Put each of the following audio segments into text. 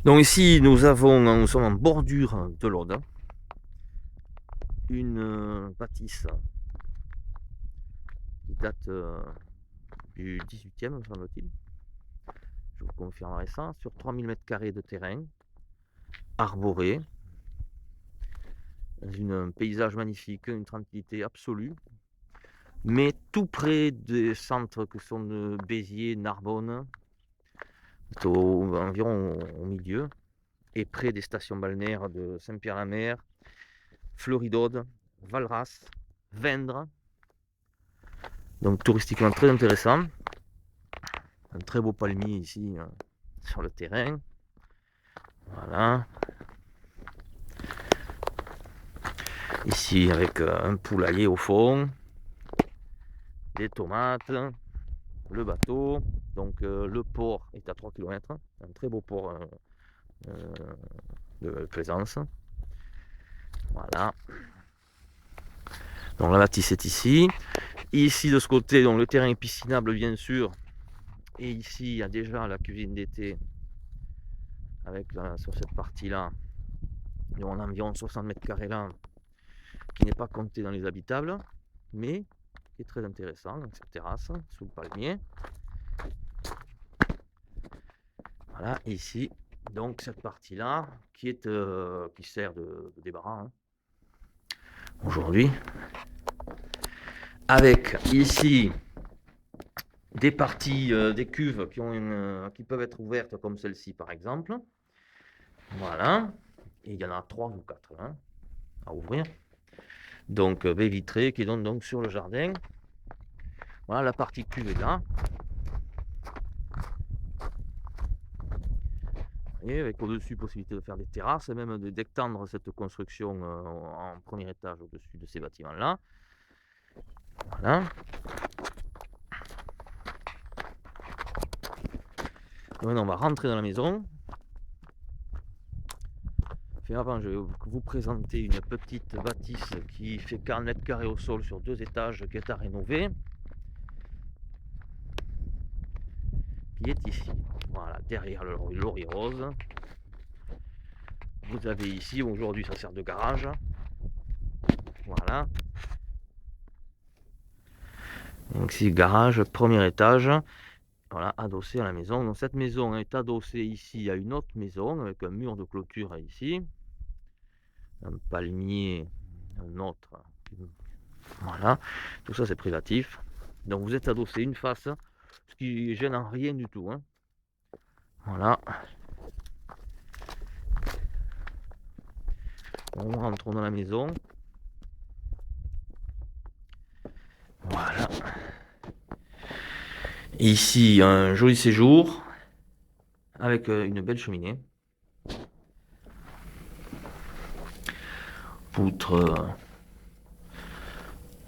Donc ici, nous sommes en bordure de l'Aude, une bâtisse qui date du 18e, me semble-t-il. Je vous confirmerai ça. Sur 3000 m² de terrain, arboré, dans un paysage magnifique, une tranquillité absolue, mais tout près des centres que sont Béziers, Narbonne, environ au milieu, et près des stations balnéaires de Saint-Pierre-la-Mer, Floridaude, Valras, Vendre. Donc touristiquement très intéressant. Un très beau palmier ici sur le terrain. Voilà. Ici avec un poulailler au fond, des tomates, le bateau. Donc le port est à 3 km, un très beau port de plaisance. Voilà. Donc la bâtisse est ici. Ici de ce côté, donc le terrain est piscinable bien sûr. Et ici il y a déjà la cuisine d'été avec sur cette partie-là, on a environ 60 m² là, qui n'est pas compté dans les habitables, mais qui est très intéressant, donc cette terrasse sous le palmier. Voilà, ici, donc cette partie-là, qui sert de débarras aujourd'hui, avec ici des parties, des cuves qui peuvent être ouvertes comme celle-ci par exemple. Voilà, et il y en a 3 ou 4 à ouvrir. Donc baie vitrée qui donne donc sur le jardin. Voilà, la partie cuve est là. Et avec au-dessus possibilité de faire des terrasses et même d'étendre cette construction en premier étage au-dessus de ces bâtiments-là. Voilà. Maintenant, on va rentrer dans la maison. Et avant, je vais vous présenter une petite bâtisse qui fait 40 m² au sol sur 2 étages, qui est à rénover. Qui est ici. Voilà, derrière le lori rose. Vous avez ici, aujourd'hui ça sert de garage. Voilà. Donc ici, garage, premier étage. Voilà, adossé à la maison. Donc cette maison est adossée ici à une autre maison avec un mur de clôture ici. Un palmier, un autre. Voilà, tout ça c'est privatif. Donc vous êtes adossé une face, ce qui gêne en rien du tout. Voilà. On rentre dans la maison. Voilà. Ici, un joli séjour avec une belle cheminée. Poutre,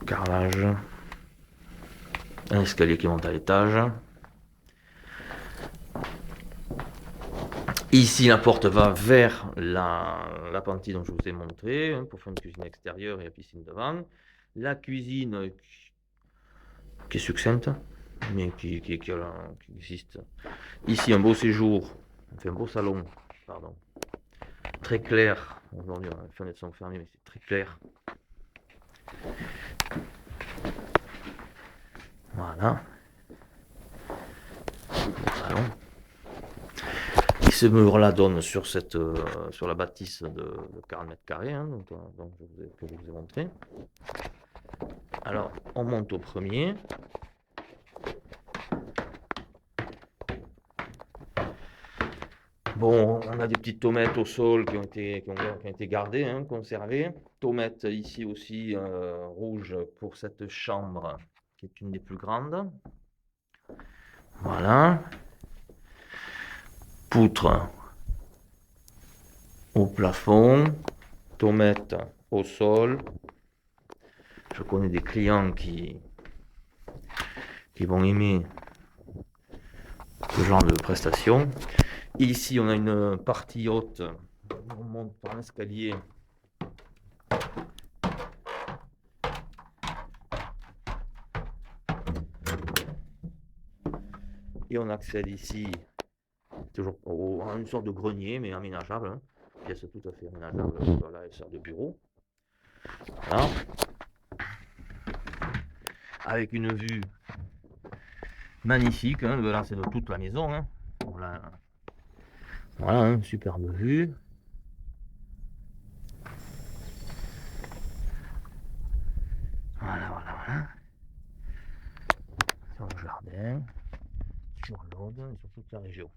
carrelage, un escalier qui monte à l'étage. Ici, la porte va vers l'appentis dont je vous ai montré, pour faire une cuisine extérieure et la piscine devant. La cuisine qui est succincte, mais qui existe. Ici, un beau séjour, enfin un beau salon, pardon, très clair. Aujourd'hui, les fenêtres sont fermées, mais c'est très clair. Voilà. Beau salon. Et ce mur-là donne sur la bâtisse de 40 m², que je vous ai montré. Alors, on monte au premier. Bon, on a des petites tomates au sol qui ont été gardées, conservées. Tomates ici aussi rouges pour cette chambre qui est une des plus grandes. Voilà. Poutre au plafond. Tomates au sol. Je connais des clients qui vont aimer ce genre de prestations. Ici, on a une partie haute. On monte par l'escalier. Et on accède ici toujours une sorte de grenier, mais aménageable, hein. Pièce tout à fait aménageable. Voilà, elle sert de bureau. Voilà. Avec une vue magnifique, hein, là c'est de toute la maison, hein. Voilà, hein, superbe vue. Voilà. Sur le jardin, sur l'Aude et sur toute la région.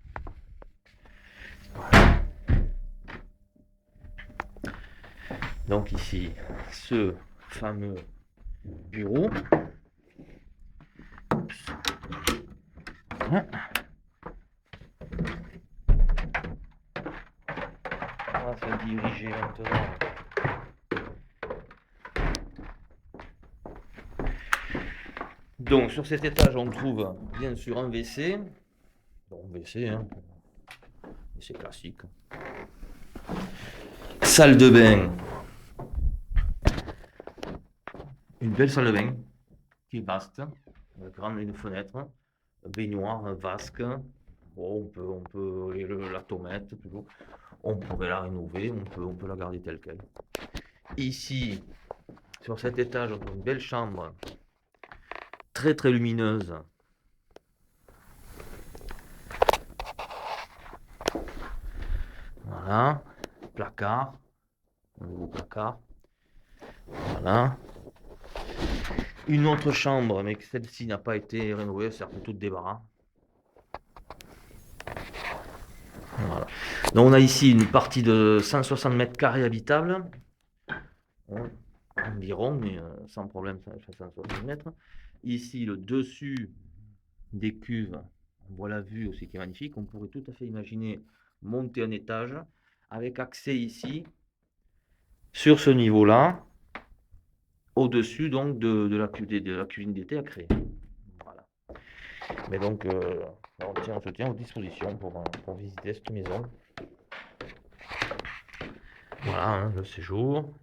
Voilà. Donc ici, ce fameux bureau. Voilà. On va se diriger maintenant. Donc sur cet étage, on trouve bien sûr un WC. Bon, WC, hein. WC classique. Salle de bain. Une belle salle de bain qui est vaste, grande, une fenêtre, un baignoire, un vasque. Bon, on peut la tomate, toujours. On pourrait la rénover, on peut la garder telle quelle. Ici, sur cet étage, on a une belle chambre, très très lumineuse. Voilà, placard, un nouveau placard. Voilà. Une autre chambre, mais celle-ci n'a pas été rénovée, c'est un peu tout de débarras. Voilà. Donc on a ici une partie de 160 mètres carrés habitable, environ, mais sans problème, ça fait 160 mètres. Ici, le dessus des cuves, on voit la vue aussi qui est magnifique. On pourrait tout à fait imaginer monter un étage avec accès ici, sur ce niveau-là, au-dessus donc de la cuisine d'été à créer. Voilà. Mais donc, on se tient aux dispositions pour visiter cette maison. Voilà, hein, le séjour.